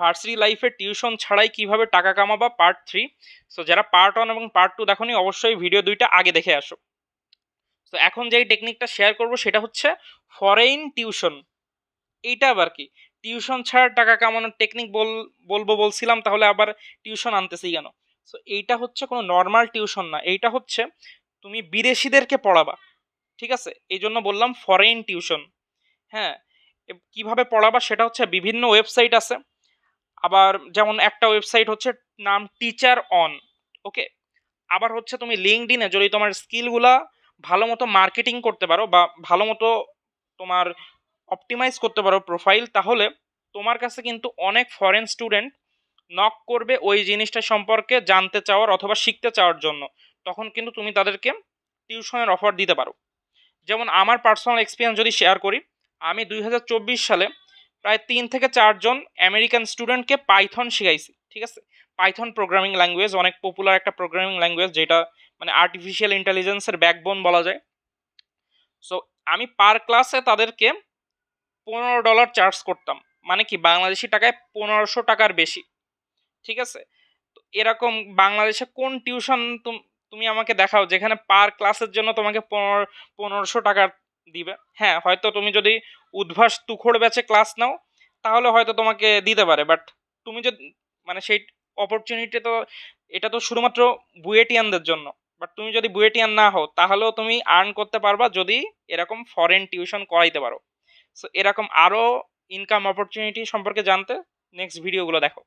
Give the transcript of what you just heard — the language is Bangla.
ভার্সিটি লাইফে টিউশন ছাড়াই কিভাবে টাকা কামাবা পার্ট 3। সো যারা পার্ট 1 এবং পার্ট 2 দেখোনি অবশ্যই ভিডিও দুইটা আগে দেখে আসো। তো এখন যেই টেকনিকটা শেয়ার করব সেটা হচ্ছে ফরেন টিউশন। এইটা আবার কি? টিউশন ছাড়া টাকা কামানোর টেকনিক বলবো বলছিলাম, তাহলে আবার টিউশন আনতেছি কেন? সো এইটা হচ্ছে কোনো নর্মাল টিউশন না, এইটা হচ্ছে তুমি বিদেশিদেরকে পড়াবা, ঠিক আছে? এই জন্য বললাম ফরেন টিউশন। হ্যাঁ, কিভাবে পড়াবা সেটা হচ্ছে বিভিন্ন ওয়েবসাইট আছে। আবার যেমন একটা ওয়েবসাইট হচ্ছে নাম টিচার অন, ওকে। আবার হচ্ছে তুমি লিঙ্কডইনে যদি তোমার স্কিলগুলা ভালো মতো মার্কেটিং করতে পারো বা ভালো মতো তোমার অপটিমাইজ করতে পারো প্রোফাইল, তাহলে তোমার কাছে কিন্তু অনেক ফরেন স্টুডেন্ট নক করবে ওই জিনিসটা সম্পর্কে জানতে চাওয়ার অথবা শিখতে চাওয়ার জন্য। তখন কিন্তু তুমি তাদেরকে টিউশনের অফার দিতে পারো। যেমন আমার পার্সোনাল এক্সপিরিয়েন্স যদি শেয়ার করি, আমি 2024 সালে প্রায় 3 থেকে 4 জন আমেরিকান স্টুডেন্টকে পাইথন শিখাইছি, ঠিক আছে? পাইথন প্রোগ্রামিং ল্যাঙ্গুয়েজ অনেক পপুলার একটা প্রোগ্রামিং ল্যাঙ্গুয়েজ, যেটা মানে আর্টিফিশিয়াল ইন্টেলিজেন্সের ব্যাকবোন বলা যায়। সো আমি পার ক্লাসে তাদেরকে $15 চার্জ করতাম, মানে কি বাংলাদেশি টাকায় 1500 টাকার বেশি, ঠিক আছে? তো এরকম বাংলাদেশে কোন টিউশন তুমি আমাকে দেখাও যেখানে পার ক্লাসের জন্য তোমাকে 1500 টাকা দিবে। হ্যাঁ, হয়তো তুমি যদি উদ্ভাস তুখোড় ব্যাচে ক্লাস নাও তাহলে হয়তো তোমাকে দিতে পারে, বাট তুমি যদি মানে সেই অপরচুনিটি তো, এটা তো শুধুমাত্র বুয়েটিয়ানদের জন্য। বাট তুমি যদি বুয়েটিয়ান না হও তাহলেও তুমি আর্ন করতে পারবা যদি এরকম ফরেন টিউশন করাইতে পারো। সো এরকম আরও ইনকাম অপরচুনিটি সম্পর্কে জানতে নেক্সট ভিডিওগুলো দেখো।